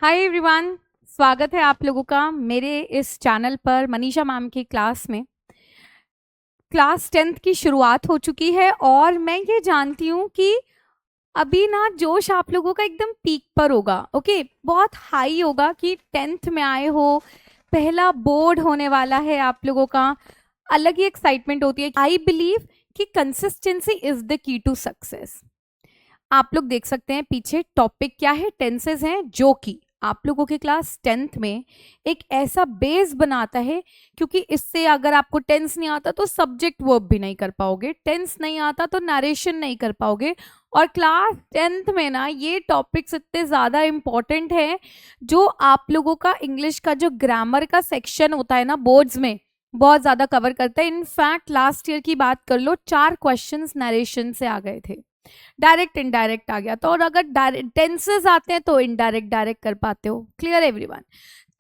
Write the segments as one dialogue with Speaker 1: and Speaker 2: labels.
Speaker 1: Hi everyone, स्वागत है आप लोगों का मेरे इस चैनल पर मनीषा मैम की क्लास में। क्लास 10th की शुरुआत हो चुकी है और मैं ये जानती हूँ कि अभी ना जोश आप लोगों का एकदम पीक पर होगा। ओके, बहुत हाई होगा कि 10th में आए हो, पहला बोर्ड होने वाला है आप लोगों का। अलग ही एक्साइटमेंट होती है। आई बिलीव कि consistency is the key to success. आप लोग देख सकते हैं पीछे टॉपिक क्या है, टेंसेस हैं, जो कि आप लोगों की क्लास 10th में एक ऐसा बेस बनाता है, क्योंकि इससे अगर आपको टेंस नहीं आता तो सब्जेक्ट वर्ब भी नहीं कर पाओगे, टेंस नहीं आता तो नरेशन नहीं कर पाओगे। और क्लास 10th में ना ये टॉपिक्स इतने ज़्यादा इम्पॉर्टेंट है, जो आप लोगों का इंग्लिश का जो ग्रामर का सेक्शन होता है ना बोर्ड्स में, बहुत ज़्यादा कवर करता है। इनफैक्ट लास्ट ईयर की बात कर लो, 4 क्वेश्चंस नरेशन से आ गए थे, डायरेक्ट इनडायरेक्ट आ गया। तो और अगर टेंसेस आते हैं तो इनडायरेक्ट डायरेक्ट कर पाते हो। Clear everyone?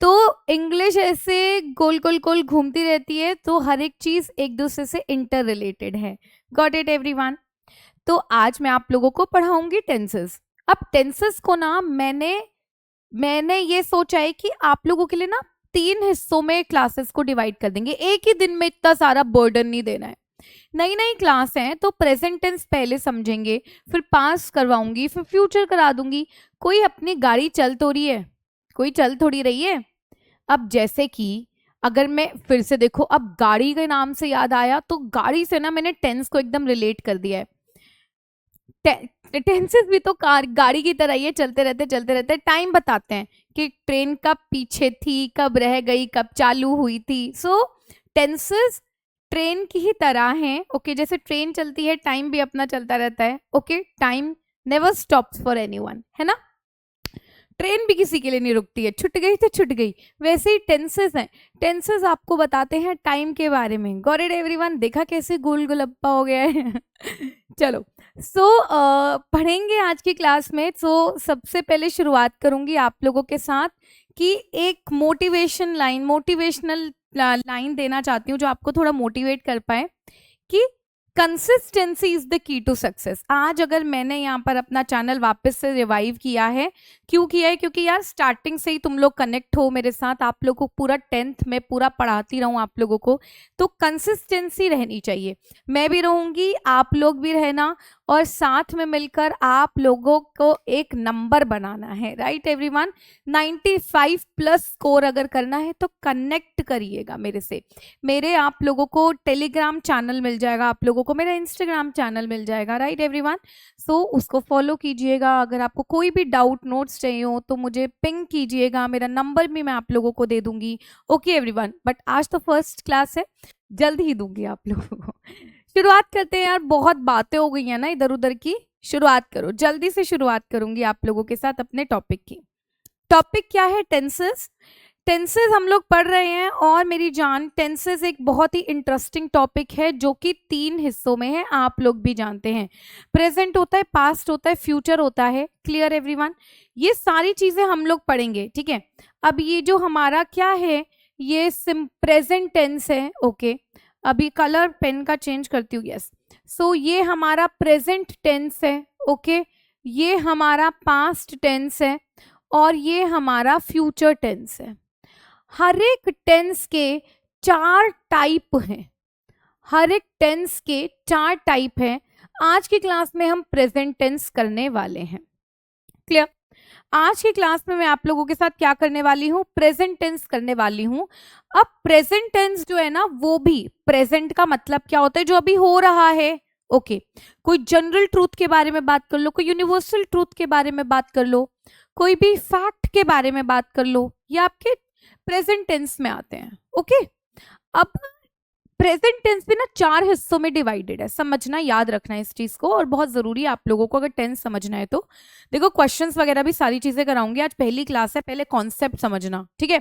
Speaker 1: तो इंग्लिश ऐसे गोल गोल गोल घूमती रहती है, तो हर एक चीज एक दूसरे से इंटर रिलेटेड है। Got it everyone? तो आज मैं आप लोगों को पढ़ाऊंगी टेंसेस। अब टेंसेस को ना मैंने ये सोचा है कि आप लोगों के लिए ना 3 हिस्सों में क्लासेस को डिवाइड कर देंगे। एक ही दिन में इतना सारा बर्डन नहीं देना है। नई नई क्लास है तो प्रेजेंट टेंस पहले समझेंगे, फिर पास करवाऊंगी, फिर फ्यूचर करा दूंगी। कोई अपनी गाड़ी चल तो रही है, कोई चल थोड़ी रही है। अब जैसे कि अगर मैं फिर से देखो, अब गाड़ी के नाम से याद आया तो गाड़ी से ना मैंने टेंस को एकदम रिलेट कर दिया है। टेंसेस भी तो कार गाड़ी की तरह ही है, चलते रहते टाइम बताते हैं कि ट्रेन कब पीछे थी, कब रह गई, कब चालू हुई थी। सो टेंसेस ट्रेन की ही तरह है। ओके, जैसे ट्रेन चलती है टाइम भी अपना चलता रहता है। Okay, time never stops for anyone, है ना। ट्रेन भी किसी के लिए नहीं रुकती है, छूट गई तो छूट गई। वैसे ही टेंसेस हैं, टेंसेस आपको बताते हैं टाइम के बारे में। Got it everyone? देखा कैसे गोल गुलप्पा हो गया है। चलो, पढ़ेंगे आज की क्लास में। सबसे पहले शुरुआत करूंगी आप लोगों के साथ कि एक मोटिवेशनल लाइन देना चाहती हूँ, जो आपको थोड़ा मोटिवेट कर पाए कि consistency is the key to success. आज अगर मैंने यहाँ पर अपना चैनल वापस से रिवाइव किया है, क्यों किया है? क्योंकि यार स्टार्टिंग से ही तुम लोग कनेक्ट हो मेरे साथ, आप लोगों को पूरा 10th में पूरा पढ़ाती रहूं आप लोगों को, तो कंसिस्टेंसी रहनी चाहिए। मैं भी रहूंगी, आप लोग भी रहना, और साथ में मिलकर आप लोगों को एक नंबर बनाना है। Right everyone? 95 प्लस स्कोर अगर करना है तो कनेक्ट करिएगा मेरे से। मेरे आप लोगों को टेलीग्राम चैनल मिल जाएगा, आप लोगों को मेरा इंस्टाग्राम चैनल मिल जाएगा। Right everyone? उसको फॉलो कीजिएगा। अगर आपको कोई भी डाउट नोट्स चाहिए हो तो मुझे पिंग कीजिएगा, मेरा नंबर भी मैं आप लोगों को दे दूंगी। Okay everyone? बट आज तो फर्स्ट क्लास है, जल्द ही दूंगी आप लोगों को। शुरुआत करते हैं यार, बहुत बातें हो गई हैं ना इधर उधर की। शुरुआत करो, जल्दी से शुरुआत करूंगी आप लोगों के साथ अपने टॉपिक की। टॉपिक क्या है? टेंसेस। टेंसेस हम लोग पढ़ रहे हैं, और मेरी जान टेंसेस एक बहुत ही इंटरेस्टिंग टॉपिक है, जो कि 3 हिस्सों में है। आप लोग भी जानते हैं, प्रेजेंट होता है, पास्ट होता है, फ्यूचर होता है। Clear everyone? ये सारी चीजें हम लोग पढ़ेंगे, ठीक है। अब ये जो हमारा क्या है, ये प्रेजेंट टेंस है। ओके, अभी कलर पेन का चेंज करती हूँ। यस, ये हमारा प्रेजेंट टेंस है। ओके, ये हमारा पास्ट टेंस है, और ये हमारा फ्यूचर टेंस है। हर एक टेंस के 4 टाइप हैं। हर एक टेंस के 4 टाइप हैं। आज की क्लास में हम प्रेजेंट टेंस करने वाले हैं। क्लियर? आज की क्लास में मैं आप लोगों के साथ क्या करने वाली हूँ? प्रेजेंट टेंस करने वाली हूँ। अब प्रेजेंट टेंस जो है ना, वो भी प्रेजेंट का मतलब क्या होता है? जो अभी हो रहा है। ओके, कोई जनरल ट्रूथ के बारे में बात कर लो, कोई यूनिवर्सल ट्रूथ के बारे में बात कर लो, कोई भी फैक्ट के बारे में बात कर लो, ये आपके प्रेजेंट टेंस में आते हैं। ओके, अब प्रेजेंट टेंस भी ना 4 हिस्सों में डिवाइडेड है। समझना, याद रखना है इस चीज को, और बहुत जरूरी है आप लोगों को अगर टेंस समझना है तो। देखो, क्वेश्चंस वगैरह भी सारी चीजें कराऊंगी। आज पहली क्लास है, पहले कॉन्सेप्ट समझना, ठीक है।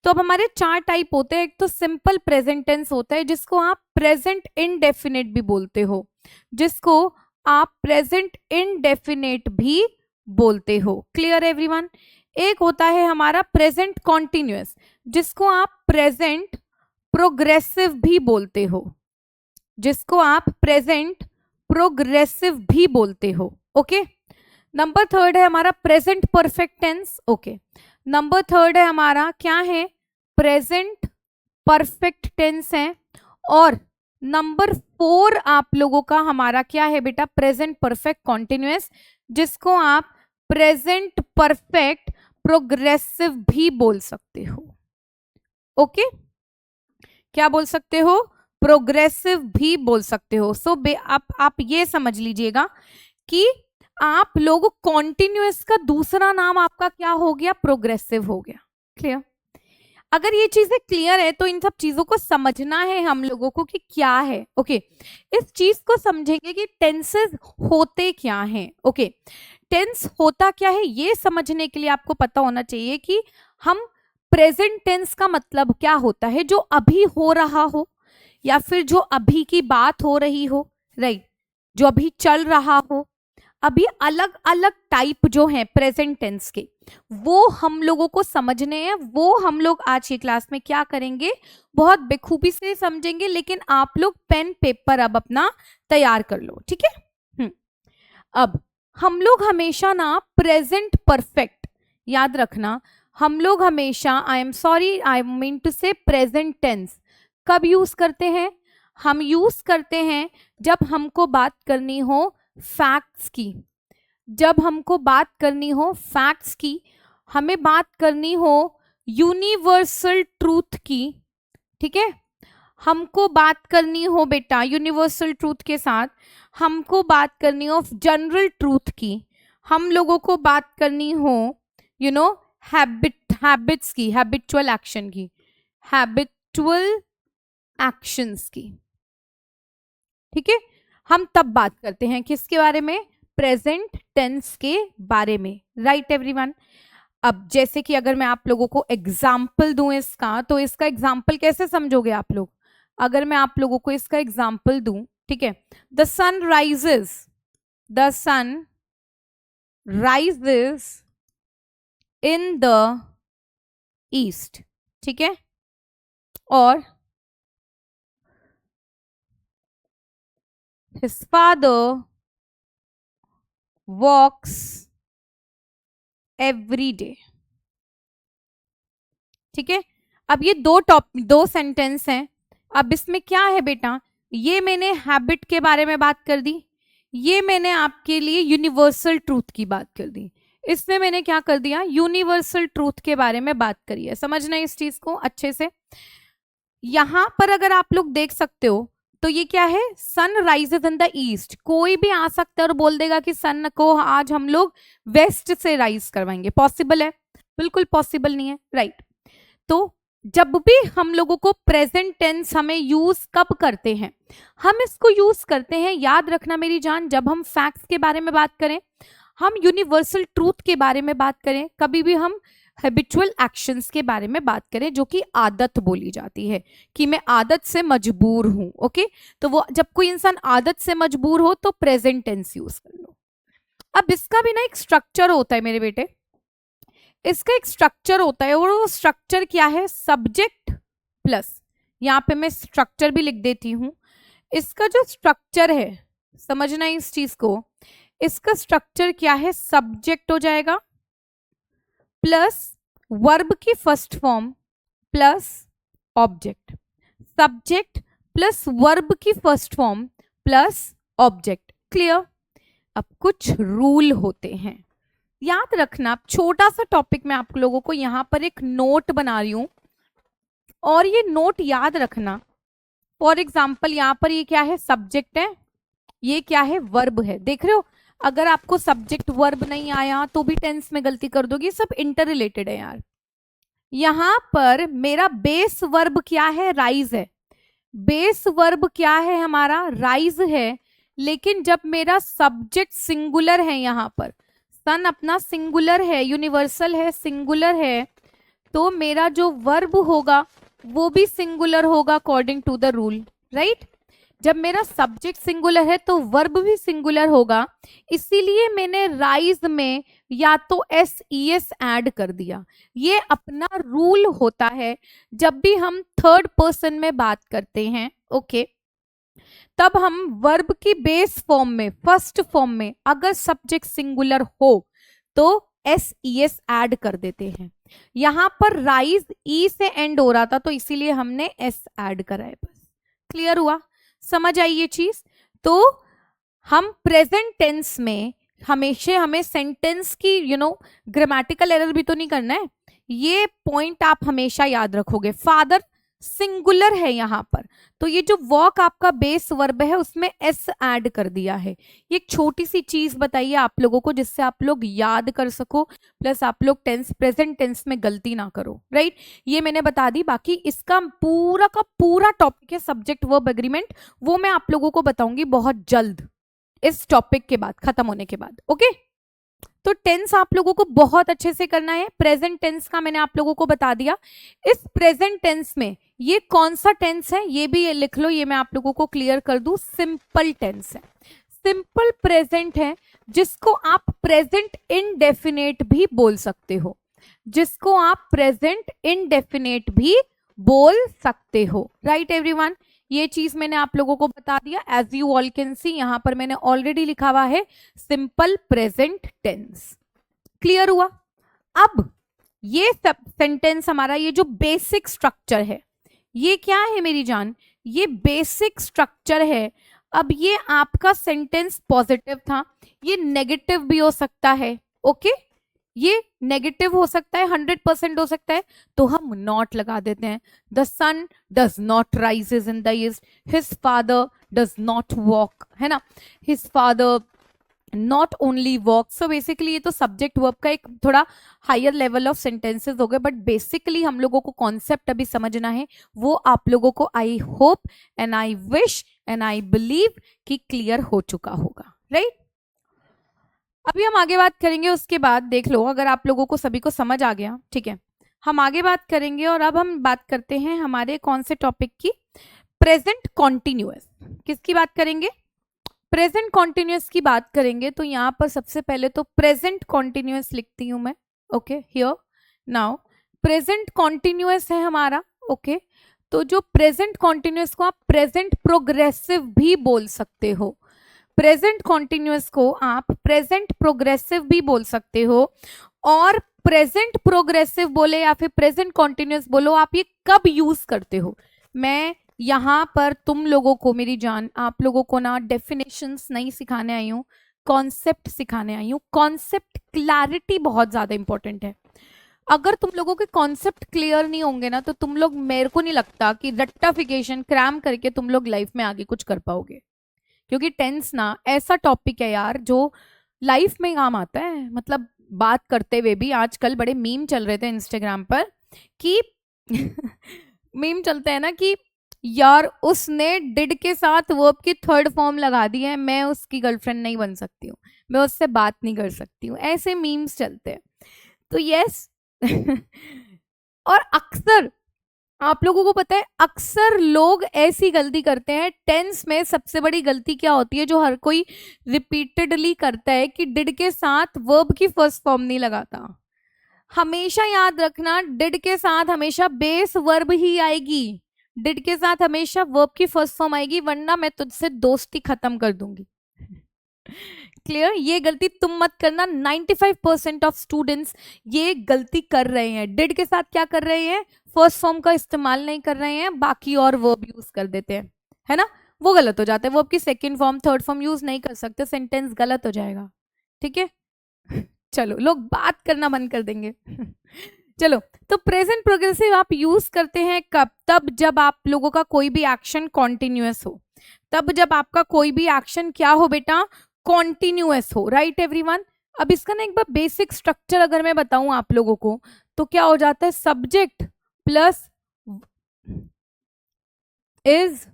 Speaker 1: तो अब हमारे 4 टाइप होते हैं। एक तो सिंपल प्रेजेंट टेंस होता है, जिसको आप प्रेजेंट इनडेफिनेट भी बोलते हो, जिसको आप प्रेजेंट इनडेफिनेट भी बोलते हो। Clear everyone? एक होता है हमारा प्रेजेंट कॉन्टिन्यूअस, जिसको आप प्रेजेंट प्रोग्रेसिव भी बोलते हो, जिसको आप प्रेजेंट प्रोग्रेसिव भी बोलते हो। ओके, नंबर थर्ड है हमारा present perfect tense. Okay, number third है हमारा क्या है, प्रेजेंट परफेक्ट टेंस है। और नंबर फोर आप लोगों का हमारा क्या है बेटा, प्रेजेंट परफेक्ट कॉन्टिन्यूअस, जिसको आप प्रेजेंट परफेक्ट प्रोग्रेसिव भी बोल सकते हो। ओके, क्या बोल सकते हो, प्रोग्रेसिव भी बोल सकते हो। सो आप ये समझ लीजिएगा कि आप लोग कॉन्टिन्यूअस का दूसरा नाम आपका क्या हो गया, प्रोग्रेसिव हो गया। क्लियर? अगर ये चीजें क्लियर है तो इन सब चीजों को समझना है हम लोगों को कि क्या है। ओके, इस चीज को समझेंगे कि टेंसेस होते क्या हैं। ओके, टेंस होता क्या है ये समझने के लिए आपको पता होना चाहिए कि हम प्रेजेंट टेंस का मतलब क्या होता है, जो अभी हो रहा हो या फिर जो अभी की बात हो रही हो, राइट, जो अभी चल रहा हो। अभी अलग अलग टाइप जो हैं प्रेजेंट टेंस के, वो हम लोगों को समझने हैं। वो हम लोग आज की क्लास में क्या करेंगे, बहुत बेखूबी से समझेंगे। लेकिन आप लोग पेन पेपर अब अपना तैयार कर लो, ठीक है। अब हम लोग हमेशा ना प्रेजेंट परफेक्ट, याद रखना, हम लोग हमेशा, आई मीन टू से प्रेजेंट टेंस कब यूज करते हैं, हम यूज करते हैं जब हमको बात करनी हो फैक्ट्स की। जब हमको बात करनी हो फैक्ट्स की, हमें बात करनी हो यूनिवर्सल ट्रूथ की, ठीक है, हमको बात करनी हो बेटा यूनिवर्सल ट्रूथ के साथ हमको बात करनी हो जनरल ट्रूथ की, हम लोगों को बात करनी हो हैबिट्स की, हैबिचुअल एक्शन की, हैबिचुअल एक्शंस की, ठीक है। हम तब बात करते हैं किसके बारे में, प्रेजेंट टेंस के बारे में, राइट एवरीवन। अब जैसे कि अगर मैं आप लोगों को एग्जाम्पल दूं इसका, तो इसका एग्जाम्पल कैसे समझोगे आप लोग, अगर मैं आप लोगों को इसका एग्जाम्पल दूं, ठीक है, the sun rises, the sun rises in the east, ठीक है, और his father walks every day, ठीक है। अब ये दो सेंटेंस हैं। अब इसमें क्या है बेटा, ये मैंने हैबिट के बारे में बात कर दी, ये मैंने आपके लिए यूनिवर्सल ट्रूथ की बात कर दी, इसमें मैंने क्या कर दिया, यूनिवर्सल ट्रूथ के बारे में बात करी है। समझना इस चीज को अच्छे से। यहां पर अगर आप लोग देख सकते हो तो ये क्या है, sun rises in the east. कोई भी आ सकता है और बोल देगा कि सन को आज हम लोग वेस्ट से राइज करवाएंगे, पॉसिबल है? बिल्कुल पॉसिबल नहीं है, राइट। तो जब भी हम लोगों को प्रेजेंट टेंस हमें यूज कब करते हैं, हम इसको यूज करते हैं, याद रखना मेरी जान, जब हम फैक्ट्स के बारे में बात करें, हम यूनिवर्सल ट्रूथ के बारे में बात करें, कभी भी हम हैबिचुअल एक्शंस के बारे में बात करें, जो कि आदत बोली जाती है कि मैं आदत से मजबूर हूं। ओके, तो वो जब कोई इंसान आदत से मजबूर हो तो प्रेजेंट टेंस यूज कर लो। अब इसका भी ना एक स्ट्रक्चर होता है मेरे बेटे, इसका एक स्ट्रक्चर होता है, और वो स्ट्रक्चर क्या है, सब्जेक्ट प्लस, यहाँ पे मैं स्ट्रक्चर भी लिख देती हूं। इसका जो स्ट्रक्चर है, समझना इस चीज को, इसका स्ट्रक्चर क्या है, सब्जेक्ट हो जाएगा प्लस वर्ब की first form plus object, subject plus verb की first form plus object. Clear? अब कुछ रूल होते हैं, याद रखना। छोटा सा टॉपिक मैं आप लोगों को यहाँ पर एक नोट बना रही हूं, और ये नोट याद रखना। फॉर एग्जाम्पल यहाँ पर ये क्या है, सब्जेक्ट है, ये क्या है, वर्ब है। देख रहे हो, अगर आपको सब्जेक्ट वर्ब नहीं आया तो भी टेंस में गलती कर दोगे, सब इंटर रिलेटेड है यार। यहां पर मेरा बेस वर्ब क्या है, राइज है, बेस वर्ब क्या है हमारा, राइज है। लेकिन जब मेरा सब्जेक्ट सिंगुलर है, यहां पर सन अपना सिंगुलर है, यूनिवर्सल है, सिंगुलर है, तो मेरा जो वर्ब होगा वो भी सिंगुलर होगा according to the rule, right. जब मेरा सब्जेक्ट सिंगुलर है तो वर्ब भी सिंगुलर होगा, इसीलिए मैंने राइज में या तो एस ऐड कर दिया। ये अपना रूल होता है जब भी हम थर्ड पर्सन में बात करते हैं। ओके, तब हम वर्ब की बेस फॉर्म में, फर्स्ट फॉर्म में अगर सब्जेक्ट सिंगुलर हो तो SES ऐड कर देते हैं। यहां पर राइज ई से एंड हो रहा था तो इसीलिए हमने एस ऐड करा है। बस क्लियर हुआ, समझ आई ये चीज। तो हम प्रेजेंट टेंस में हमेशा हमें सेंटेंस की ग्रामेटिकल एरर भी तो नहीं करना है। ये पॉइंट आप हमेशा याद रखोगे। फादर सिंगुलर है यहाँ पर, तो ये जो वॉक आपका बेस वर्ब है उसमें एस ऐड कर दिया है। ये एक छोटी सी चीज बताइए आप लोगों को जिससे आप लोग याद कर सको, प्लस आप लोग प्रेजेंट टेंस में गलती ना करो, राइट। ये मैंने बता दी। बाकी इसका पूरा का पूरा टॉपिक है सब्जेक्ट वर्ब एग्रीमेंट, वो मैं आप लोगों को बताऊंगी बहुत जल्द इस टॉपिक के बाद, खत्म होने के बाद। ओके, तो टेंस आप लोगों को बहुत अच्छे से करना है। प्रेजेंट टेंस का मैंने आप लोगों को बता दिया। इस प्रेजेंट टेंस में ये कौन सा टेंस है ये भी ये लिख लो, ये मैं आप लोगों को क्लियर कर दूं। सिंपल टेंस है, सिंपल प्रेजेंट है, जिसको आप प्रेजेंट इनडेफिनेट भी बोल सकते हो, जिसको आप प्रेजेंट इनडेफिनेट भी बोल सकते हो, राइट एवरीवन। ये चीज मैंने आप लोगों को बता दिया। As you all can see यहां पर मैंने ऑलरेडी लिखा हुआ है सिंपल प्रेजेंट टेंस। क्लियर हुआ। अब ये सब सेंटेंस हमारा, ये जो बेसिक स्ट्रक्चर है, ये क्या है मेरी जान, ये बेसिक स्ट्रक्चर है। अब ये आपका सेंटेंस पॉजिटिव था, ये नेगेटिव भी हो सकता है। ओके, ये नेगेटिव हो सकता है, 100% हो सकता है, तो हम नॉट लगा देते हैं। The sun does not rises in the east, his father does not walk, है ना, his father not only walk. So basically ये तो सब्जेक्ट वर्ब का एक थोड़ा हायर लेवल ऑफ सेंटेंसेस हो गए, बट बेसिकली हम लोगों को कॉन्सेप्ट अभी समझना है, वो आप लोगों को I hope and I wish and I believe कि क्लियर हो चुका होगा, राइट। अभी हम आगे बात करेंगे, उसके बाद देख लो अगर आप लोगों को सभी को समझ आ गया, ठीक है, हम आगे बात करेंगे। और अब हम बात करते हैं हमारे कौन से टॉपिक की, प्रेजेंट कॉन्टिन्यूअस। किसकी बात करेंगे, प्रेजेंट कॉन्टिन्यूअस की बात करेंगे। तो यहाँ पर सबसे पहले तो प्रेजेंट कॉन्टिन्यूअस लिखती हूं मैं। Okay, here now present continuous है हमारा। ओके, तो जो प्रेजेंट कॉन्टिन्यूअस को आप प्रेजेंट प्रोग्रेसिव भी बोल सकते हो, प्रेजेंट कॉन्टिन्यूअस को आप प्रेजेंट प्रोग्रेसिव भी बोल सकते हो। और प्रेजेंट प्रोग्रेसिव बोले या फिर प्रेजेंट कॉन्टिन्यूअस बोलो, आप ये कब यूज करते हो, मैं यहाँ पर तुम लोगों को मेरी जान, आप लोगों को ना डेफिनेशंस नहीं सिखाने आई हूँ, कॉन्सेप्ट सिखाने आई हूँ। कॉन्सेप्ट क्लैरिटी बहुत ज्यादा इंपॉर्टेंट है। अगर तुम लोगों के कॉन्सेप्ट क्लियर नहीं होंगे ना, तो तुम लोग, मेरे को नहीं लगता कि रट्टाफिकेशन क्रैम करके तुम लोग लाइफ में आगे कुछ कर पाओगे। क्योंकि टेंस ना ऐसा टॉपिक है यार जो लाइफ में काम आता है। मतलब बात करते हुए भी आजकल बड़े मीम चल रहे थे इंस्टाग्राम पर कि मीम चलते हैं ना कि यार उसने डिड के साथ वर्ब की थर्ड फॉर्म लगा दी है, मैं उसकी गर्लफ्रेंड नहीं बन सकती हूँ, मैं उससे बात नहीं कर सकती हूँ, ऐसे मीम्स चलते हैं। तो यस और अक्सर आप लोगों को पता है, अक्सर लोग ऐसी गलती करते हैं। टेंस में सबसे बड़ी गलती क्या होती है जो हर कोई रिपीटेडली करता है कि डिड के साथ वर्ब की फर्स्ट फॉर्म नहीं लगाता। हमेशा याद रखना, डिड के साथ हमेशा बेस वर्ब ही आएगी, डिड के साथ हमेशा वर्ब की फर्स्ट फॉर्म आएगी, वरना मैं तुझसे दोस्ती खत्म कर दूंगी। क्लियर, ये गलती तुम मत करना। 95% ऑफ स्टूडेंट्स ये गलती कर रहे हैं, डिड के साथ क्या कर रहे हैं, फर्स्ट फॉर्म का इस्तेमाल नहीं कर रहे हैं, बाकी और वर्ब यूज कर देते हैं, है ना, वो गलत हो जाता है। वर्ब की second form third form use नहीं कर सकते, सेंटेंस गलत हो जाएगा, ठीक है। चलो लोग बात करना बंद कर देंगे। चलो, तो प्रेजेंट प्रोग्रेसिव आप यूज करते हैं कब, तब जब आप लोगों का कोई भी एक्शन कॉन्टिन्यूअस हो, तब जब आपका कोई भी एक्शन क्या हो बेटा, कॉन्टिन्यूअस हो, राइट एवरीवन। अब इसका ना एक बार बेसिक स्ट्रक्चर अगर मैं बताऊं आप लोगों को, तो क्या हो जाता है, subject plus is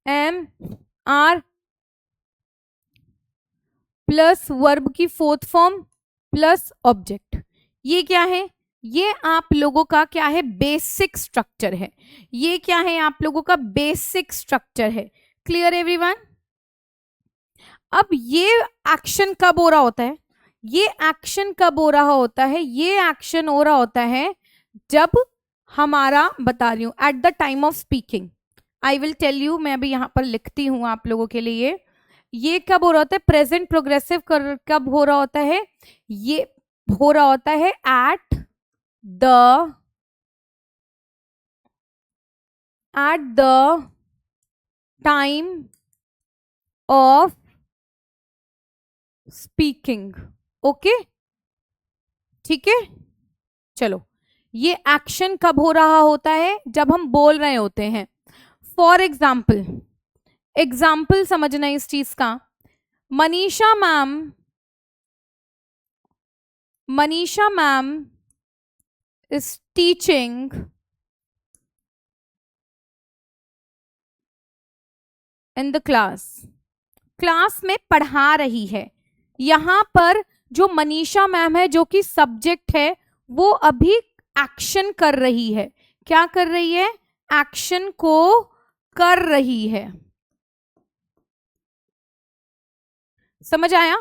Speaker 1: am are plus verb की फोर्थ फॉर्म प्लस ऑब्जेक्ट। ये क्या है, ये आप लोगों का क्या है, बेसिक स्ट्रक्चर है। ये क्या है, आप लोगों का बेसिक स्ट्रक्चर है। Clear everyone. अब ये एक्शन कब हो रहा होता है, ये एक्शन कब हो रहा होता है, ये एक्शन हो रहा होता है जब हमारा, बता रही हूं, at the time of speaking. I will tell you, मैं अभी यहाँ पर लिखती हूँ आप लोगों के लिए। ये कब हो रहा होता है, प्रेजेंट प्रोग्रेसिव कब हो रहा होता है, ये हो रहा होता है eight the time of speaking. Okay, ठीक है। चलो, ये एक्शन कब हो रहा होता है, जब हम बोल रहे होते हैं। फॉर एग्जाम्पल समझना इस चीज का। Manisha ma'am is teaching in the class में पढ़ा रही है। यहां पर जो मनीषा मैम है, जो कि सब्जेक्ट है, वो अभी एक्शन कर रही है। क्या कर रही है, एक्शन को कर रही है। समझ आया?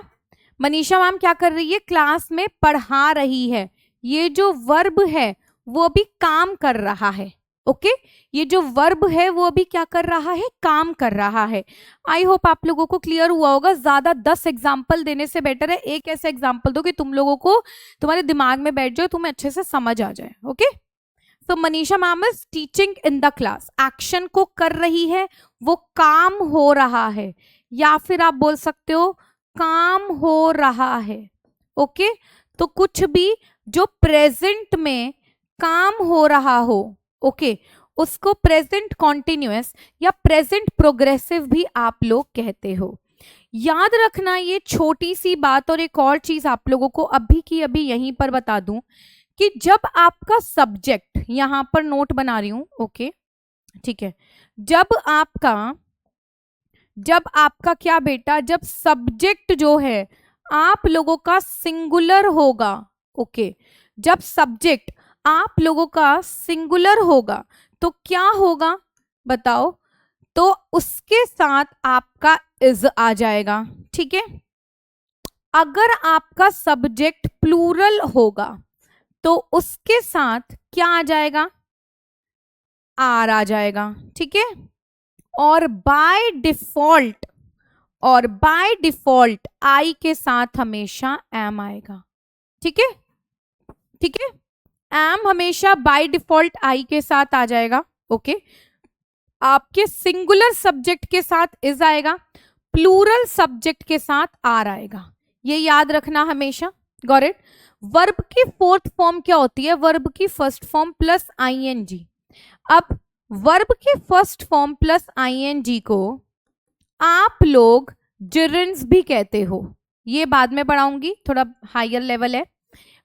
Speaker 1: मनीषा मैम क्या कर रही है, क्लास में पढ़ा रही है। ये जो वर्ब है वो भी काम कर रहा है। ओके, ये जो वर्ब है वो अभी क्या कर रहा है, काम कर रहा है। आई होप आप लोगों को क्लियर हुआ होगा। ज्यादा 10 एग्जाम्पल देने से बेटर है एक ऐसे एग्जाम्पल दो कि तुम लोगों को तुम्हारे दिमाग में बैठ जाए, तुम्हें अच्छे से समझ आ जाए। ओके, तो Manisha ma'am is teaching in the class, action को कर रही है, वो काम हो रहा है, या फिर आप बोल सकते हो काम हो रहा है। ओके, तो कुछ भी जो प्रेजेंट में काम हो रहा हो, ओके, उसको प्रेजेंट कॉन्टिन्यूअस या प्रेजेंट प्रोग्रेसिव भी आप लोग कहते हो। याद रखना ये छोटी सी बात। और एक और चीज आप लोगों को अभी की अभी यहीं पर बता दूं कि जब आपका सब्जेक्ट, यहां पर नोट बना रही हूं, ओके, ठीक है, जब आपका क्या बेटा, जब सब्जेक्ट जो है आप लोगों का सिंगुलर होगा, ओके, जब सब्जेक्ट आप लोगों का सिंगुलर होगा तो क्या होगा बताओ, तो उसके साथ आपका इज आ जाएगा। ठीक है, अगर आपका सब्जेक्ट प्लूरल होगा तो उसके साथ क्या आ जाएगा, आर आ जाएगा। ठीक है, और बाय डिफॉल्ट आई के साथ हमेशा एम आएगा। ठीक है, ठीक है, एम हमेशा बाय डिफॉल्ट आई के साथ आ जाएगा। ओके, आपके सिंगुलर सब्जेक्ट के साथ इज आएगा, प्लूरल सब्जेक्ट के साथ आर आएगा। ये याद रखना हमेशा। Got it? वर्ब की फोर्थ फॉर्म क्या होती है, वर्ब की फर्स्ट फॉर्म प्लस आईएनजी। अब वर्ब की फर्स्ट फॉर्म प्लस आईएनजी को आप लोग जिरेंड्स भी कहते हो, ये बाद में पढ़ाऊंगी, थोड़ा हायर लेवल है।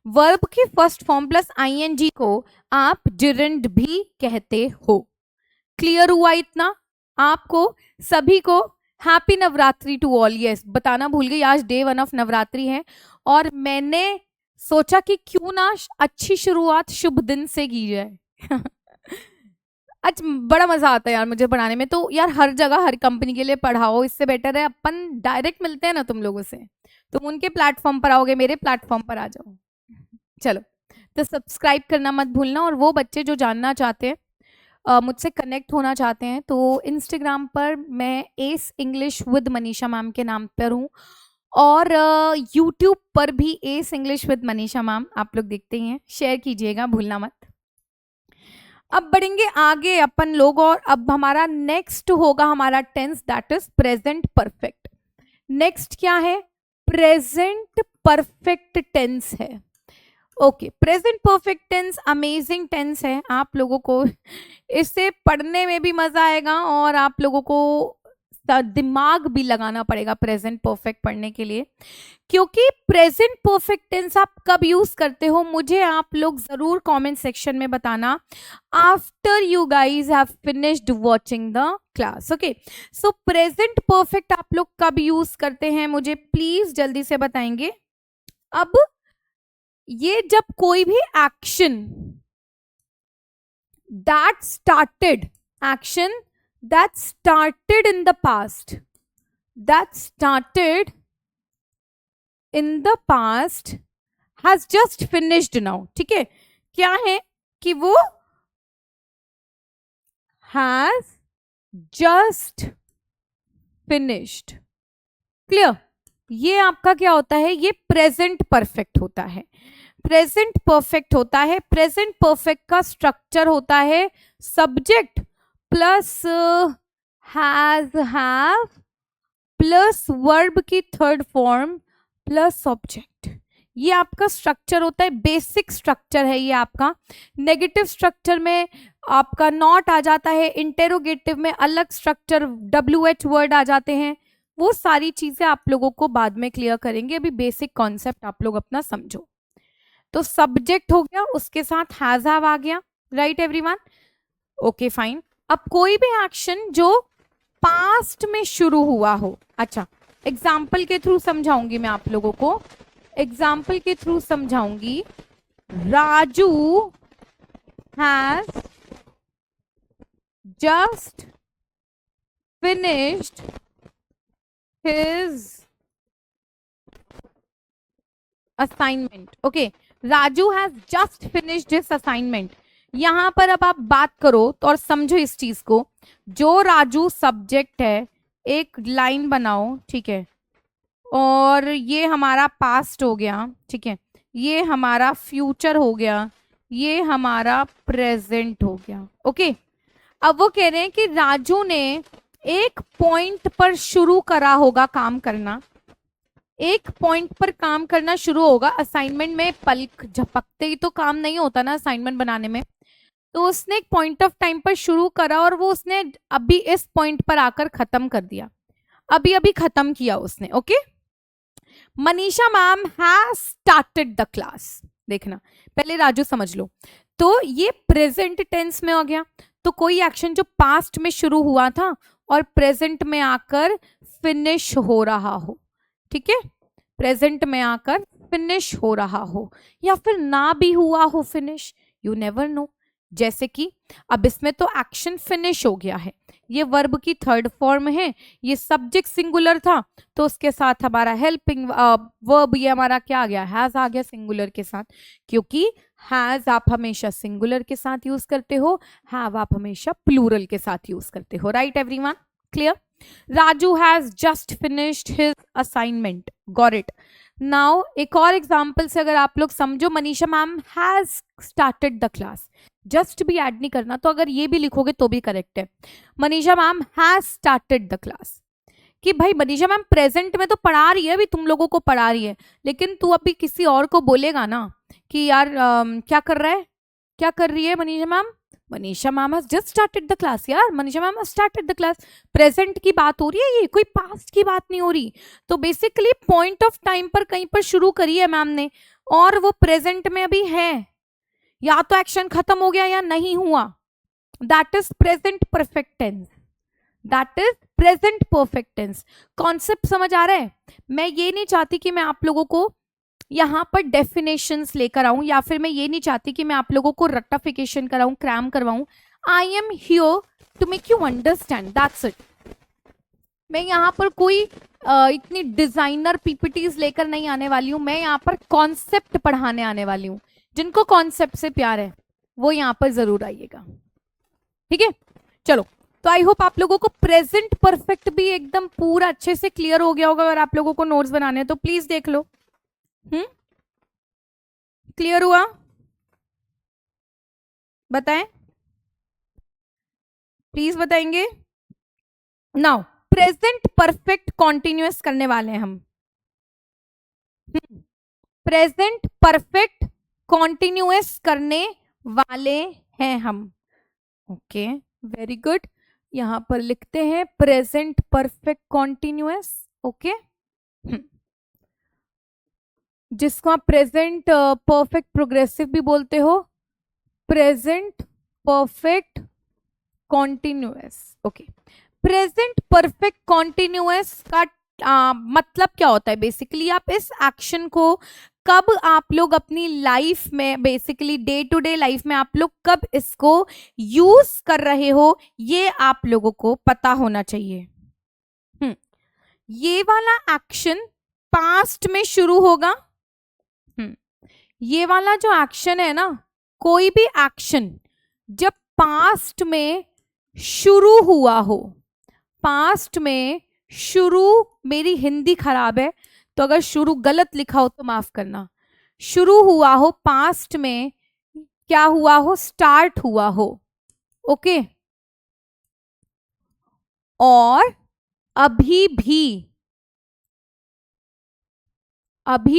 Speaker 1: वर्ब की फर्स्ट फॉर्म प्लस आईएनजी को आप जिरेंड भी कहते हो। क्लियर हुआ इतना? आपको सभी को happy Navratri to all. Yes, बताना भूल गई, आज डे 1 ऑफ नवरात्रि है और मैंने सोचा कि क्यों ना अच्छी शुरुआत शुभ दिन से की जाए। आज बड़ा मजा आता है यार मुझे पढ़ाने में। तो यार हर जगह हर कंपनी के लिए पढ़ाओ, इससे बेटर है अपन डायरेक्ट मिलते हैं ना तुम लोगों से, तुम उनके प्लेटफॉर्म पर आओगे, मेरे प्लेटफॉर्म पर आ जाओ। चलो, तो सब्सक्राइब करना मत भूलना। और वो बच्चे जो जानना चाहते हैं, मुझसे कनेक्ट होना चाहते हैं, तो इंस्टाग्राम पर मैं S English with Manisha ma'am के नाम पर हूँ, और यूट्यूब पर भी S English with Manisha ma'am आप लोग देखते हैं। शेयर कीजिएगा, भूलना मत। अब बढ़ेंगे आगे अपन लोग, और अब हमारा नेक्स्ट होगा हमारा tense, that is present perfect. Next क्या है, प्रेजेंट परफेक्ट टेंस है। Okay, present perfect tense amazing tense है। आप लोगों को इसे पढ़ने में भी मजा आएगा और आप लोगों को दिमाग भी लगाना पड़ेगा प्रेजेंट परफेक्ट पढ़ने के लिए, क्योंकि प्रेजेंट परफेक्ट टेंस आप कब यूज करते हो मुझे आप लोग जरूर कमेंट सेक्शन में बताना, after you guys have finished watching the class. Okay, so present perfect आप लोग कब यूज करते हैं मुझे प्लीज जल्दी से बताएंगे। अब ये जब कोई भी action that started in the past, has just finished now। ठीक है, क्या है कि वो has जस्ट फिनिश्ड। क्लियर? ये आपका क्या होता है, ये प्रेजेंट परफेक्ट होता है। प्रेजेंट परफेक्ट होता है। प्रेजेंट परफेक्ट का स्ट्रक्चर होता है subject plus has have plus verb की थर्ड फॉर्म प्लस ऑब्जेक्ट। ये आपका स्ट्रक्चर होता है, बेसिक स्ट्रक्चर है ये आपका। नेगेटिव स्ट्रक्चर में आपका नॉट आ जाता है, इंटेरोगेटिव में अलग स्ट्रक्चर WH वर्ड आ जाते हैं। वो सारी चीजें आप लोगों को बाद में क्लियर करेंगे, अभी बेसिक कॉन्सेप्ट आप लोग अपना समझो। तो सब्जेक्ट हो गया, उसके साथ हैज हैव आ गया, राइट एवरीवन? Okay fine. अब कोई भी एक्शन जो पास्ट में शुरू हुआ हो, अच्छा एग्जाम्पल के थ्रू समझाऊंगी मैं आप लोगों को, एग्जाम्पल के थ्रू समझाऊंगी। Raju has just finished his assignment. Okay, Raju has just finished his assignment. यहां पर अब आप बात करो तो और समझो इस चीज को, जो राजू सब्जेक्ट है, एक लाइन बनाओ, ठीक है, और ये हमारा पास्ट हो गया, ठीक है, ये हमारा फ्यूचर हो गया, ये हमारा प्रेजेंट हो गया। ओके, अब वो कह रहे हैं कि राजू ने एक पॉइंट पर शुरू करा होगा काम करना, एक पॉइंट पर काम करना शुरू होगा। असाइनमेंट में पलक झपकते ही तो काम नहीं होता ना असाइनमेंट बनाने में, तो उसने एक पॉइंट ऑफ टाइम पर शुरू करा और वो उसने अभी इस पॉइंट पर आकर खत्म कर दिया, अभी अभी खत्म किया उसने। Okay, Manisha ma'am has started the class. देखना, पहले राजू समझ लो। तो ये प्रेजेंट टेंस में हो गया, तो कोई एक्शन जो पास्ट में शुरू हुआ था और प्रेजेंट में आकर फिनिश हो रहा हो, ठीक है, प्रेजेंट में आकर फिनिश हो रहा हो, या फिर ना भी हुआ हो फिनिश, यू नेवर नो। जैसे कि अब इसमें तो एक्शन फिनिश हो गया है, ये वर्ब की थर्ड फॉर्म है, ये सब्जेक्ट सिंगुलर था तो उसके साथ हमारा हेल्पिंग वर्ब ये हमारा क्या आ गया, हैज आ गया सिंगुलर के साथ, क्योंकि हैज आप हमेशा सिंगुलर के साथ यूज करते हो, हैव आप हमेशा प्लूरल के साथ यूज करते हो, right everyone? Clear? Raju has just finished his assignment, got it? Now एक और एग्जाम्पल से अगर आप लोग समझो, Manisha ma'am has started the class, just भी ऐड नहीं करना, तो अगर ये भी लिखोगे तो भी करेक्ट है। Manisha ma'am has started the class, कि भाई मनीषा मैम प्रेजेंट में तो पढ़ा रही है, अभी तुम लोगों को पढ़ा रही है, लेकिन तू अभी किसी और को बोलेगा ना कि यार क्या कर रहा है, क्या कर रही है Manisha ma'am? Manisha ma'am has just started the class, यार Manisha ma'am has started the class. Present की बात हो रही है, ये कोई पास्ट की बात नहीं हो रही। तो बेसिकली पॉइंट ऑफ टाइम पर कहीं पर शुरू करी है मैम ने, और वो प्रेजेंट में अभी है, या तो एक्शन खत्म हो गया या नहीं हुआ, that is present perfect tense, that is present perfect tense. Concept समझ आ रहा है? मैं ये नहीं चाहती कि मैं आप लोगों को यहाँ पर डेफिनेशंस लेकर आऊं, या फिर मैं ये नहीं चाहती कि मैं आप लोगों को रट्टाफिकेशन कराऊं, क्रैम करवाऊं। I am here to make you understand, that's it. मैं यहाँ पर कोई इतनी डिजाइनर पीपीटीज लेकर नहीं आने वाली हूँ, मैं यहाँ पर कॉन्सेप्ट पढ़ाने आने वाली हूँ। जिनको कॉन्सेप्ट से प्यार है वो यहाँ पर जरूर आइएगा, ठीक है? चलो, तो आई होप आप लोगों को प्रेजेंट परफेक्ट भी एकदम पूरा अच्छे से क्लियर हो गया होगा। अगर आप लोगों को नोट्स बनाने हैं तो प्लीज देख लो। क्लियर हुआ? बताएं, प्लीज बताएंगे। नाउ प्रेजेंट परफेक्ट कॉन्टिन्यूअस करने वाले हैं हम। प्रेजेंट परफेक्ट कॉन्टिन्यूअस करने वाले हैं हम। Okay, very good. यहां पर लिखते हैं प्रेजेंट परफेक्ट कॉन्टिन्यूअस। ओके, जिसको आप प्रेजेंट परफेक्ट प्रोग्रेसिव भी बोलते हो, present perfect continuous. Okay, present perfect continuous का मतलब क्या होता है? बेसिकली आप इस एक्शन को कब आप लोग अपनी लाइफ में, basically day to day life में आप लोग कब इसको यूज कर रहे हो, ये आप लोगों को पता होना चाहिए। ये वाला एक्शन पास्ट में शुरू होगा। ये वाला जो एक्शन है ना, कोई भी एक्शन जब पास्ट में शुरू हुआ हो, पास्ट में शुरू, मेरी हिंदी खराब है तो अगर शुरू गलत लिखा हो तो माफ करना, शुरू हुआ हो, पास्ट में क्या हुआ हो, स्टार्ट हुआ हो, ओके, और अभी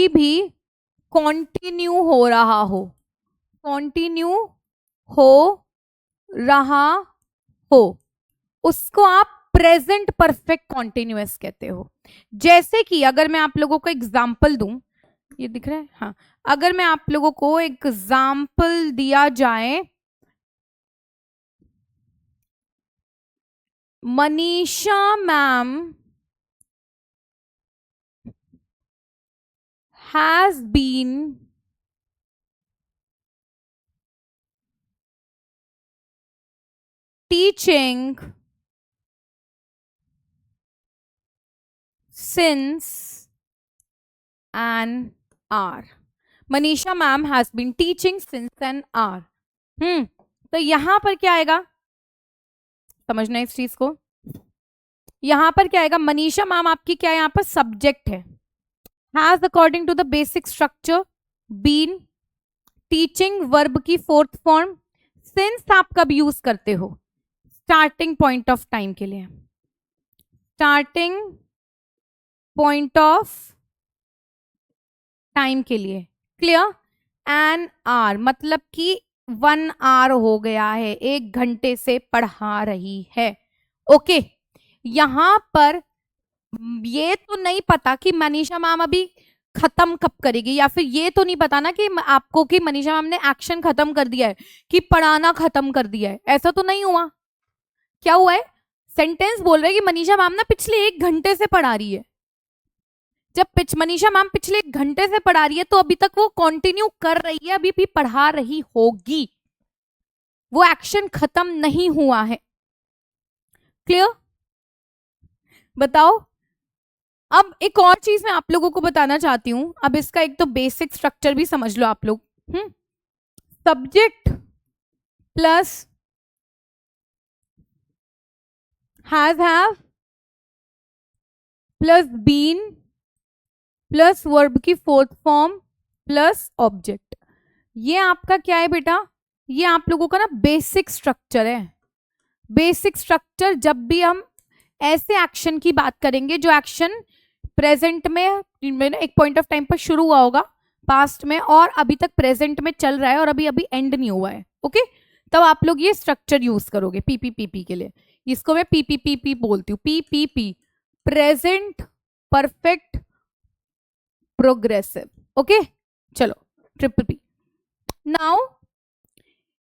Speaker 1: भी कंटिन्यू हो रहा हो, कंटिन्यू हो रहा हो, उसको आप प्रेजेंट परफेक्ट कॉन्टिन्यूअस कहते हो। जैसे कि अगर मैं आप लोगों को एग्जाम्पल दूं, ये दिख रहा है, हाँ, अगर मैं आप लोगों को एग्जाम्पल दिया जाए, Manisha ma'am has been teaching since an hour. Manisha ma'am has been teaching since an hour. तो यहां पर क्या आएगा, समझना इस चीज को, यहां पर क्या आएगा, मनीषा मैम आपकी क्या है, यहां पर सब्जेक्ट है, has according to the basic structure been, teaching verb की फोर्थ फॉर्म, सिंस आप कब यूज करते हो, स्टार्टिंग पॉइंट ऑफ टाइम के लिए, स्टार्टिंग पॉइंट ऑफ टाइम के लिए, क्लियर, एन आर मतलब कि 1 आवर हो गया है, 1 घंटे से पढ़ा रही है, ओके। यहां पर ये तो नहीं पता कि मनीषा मैम अभी खत्म कब करेगी, या फिर ये तो नहीं पता ना कि आपको कि मनीषा मैम ने एक्शन खत्म कर दिया है, कि पढ़ाना खत्म कर दिया है, ऐसा तो नहीं हुआ। क्या हुआ है, सेंटेंस बोल रहा है कि मनीषा मैम ना पिछले 1 घंटे से पढ़ा रही है। जब मनीषा मैम पिछले 1 घंटे से पढ़ा रही है तो अभी तक वो कंटिन्यू कर रही है, अभी भी पढ़ा रही होगी, वो एक्शन खत्म नहीं हुआ है, क्लियर। बताओ, अब एक और चीज मैं आप लोगों को बताना चाहती हूं, अब इसका एक तो बेसिक स्ट्रक्चर भी समझ लो आप लोग। Subject plus has have plus been plus verb की फोर्थ फॉर्म प्लस ऑब्जेक्ट, ये आपका क्या है बेटा, ये आप लोगों का ना बेसिक स्ट्रक्चर है। बेसिक स्ट्रक्चर, जब भी हम ऐसे एक्शन की बात करेंगे जो एक्शन प्रेजेंट में एक पॉइंट ऑफ टाइम पर शुरू हुआ होगा, पास्ट में, और अभी तक प्रेजेंट में चल रहा है और अभी अभी एंड नहीं हुआ है, ओके, तब आप लोग ये स्ट्रक्चर यूज करोगे पीपीपीपी के लिए। इसको मैं पीपीपीपी बोलती हूँ, PPP, present perfect progressive, okay. चलो, ट्रिपल पी। नाउ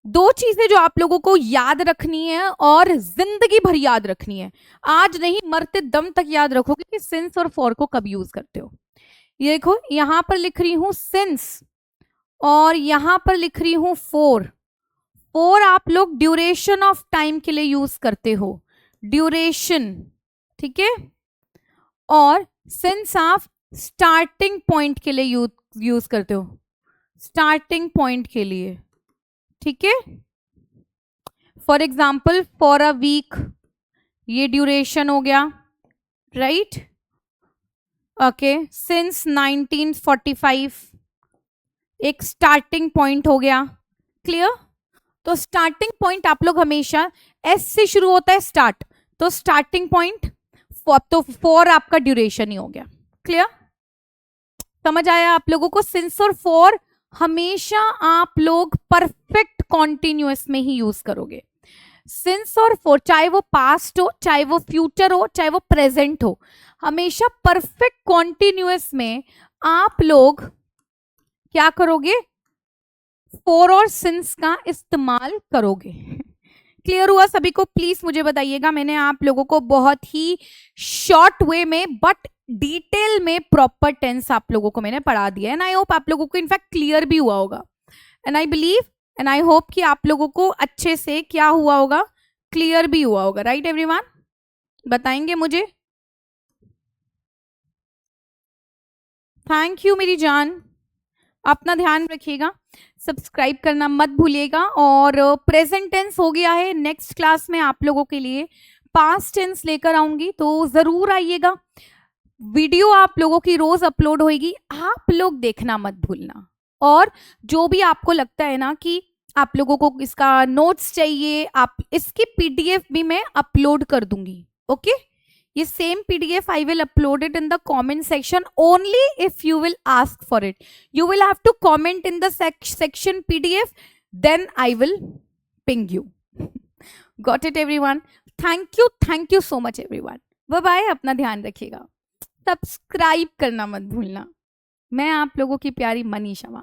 Speaker 1: 2 चीजें जो आप लोगों को याद रखनी है और जिंदगी भर याद रखनी है, आज नहीं मरते दम तक याद रखोगे कि सिंस और फॉर को कब यूज करते हो। ये देखो, यहां पर लिख रही हूं सिंस और यहां पर लिख रही हूं फोर। फोर आप लोग ड्यूरेशन ऑफ टाइम के लिए यूज करते हो, ड्यूरेशन, ठीक है, और सिंस आप स्टार्टिंग पॉइंट के लिए यूज करते हो, स्टार्टिंग पॉइंट के लिए, ठीक है। For example for a week, ये ड्यूरेशन हो गया, राइट, ओके। सिंस 1945 एक स्टार्टिंग पॉइंट हो गया, क्लियर। तो स्टार्टिंग पॉइंट आप लोग हमेशा एस से शुरू होता है, स्टार्ट, तो स्टार्टिंग पॉइंट, तो फॉर आपका ड्यूरेशन ही हो गया, क्लियर। समझ आया आप लोगों को, सिंस और फॉर हमेशा आप लोग परफेक्ट कॉन्टिन्यूअस में ही यूज करोगे। सिंस और फॉर, चाहे वो पास्ट हो, चाहे वो फ्यूचर हो, चाहे वो प्रेजेंट हो, हमेशा परफेक्ट कॉन्टिन्यूअस में आप लोग क्या करोगे, फॉर और सिंस का इस्तेमाल करोगे। क्लियर हुआ सभी को? प्लीज मुझे बताइएगा, मैंने आप लोगों को बहुत ही शॉर्ट वे में बट डिटेल में प्रॉपर टेंस आप लोगों को मैंने पढ़ा दिया है, एंड आई होप आप लोगों को इनफैक्ट क्लियर भी हुआ होगा, and I believe and I hope कि आप लोगों को अच्छे से क्या हुआ होगा, क्लियर भी हुआ होगा, राइट एवरीवन? बताएंगे मुझे? थैंक यू मेरी जान। अपना ध्यान रखिएगा, सब्सक्राइब करना मत भूलिएगा। और प्रेजेंट टेंस हो गया है, नेक्स्ट क्लास में आप लोगों के लिए पास्ट टेंस लेकर आऊंगी, तो जरूर आइएगा। वीडियो आप लोगों की रोज अपलोड होगी, आप लोग देखना मत भूलना। और जो भी आपको लगता है ना कि आप लोगों को इसका नोट्स चाहिए, आप इसकी पीडीएफ भी मैं अपलोड कर दूंगी। ओके, ये same PDF I will upload it in the comment section only if you will ask for it. You will have to comment in the section PDF, then I will ping you. Got it everyone? Thank you so much everyone. Bye bye, अपना ध्यान रखिएगा, subscribe करना मत भूलना। मैं आप लोगों की प्यारी मनीषा।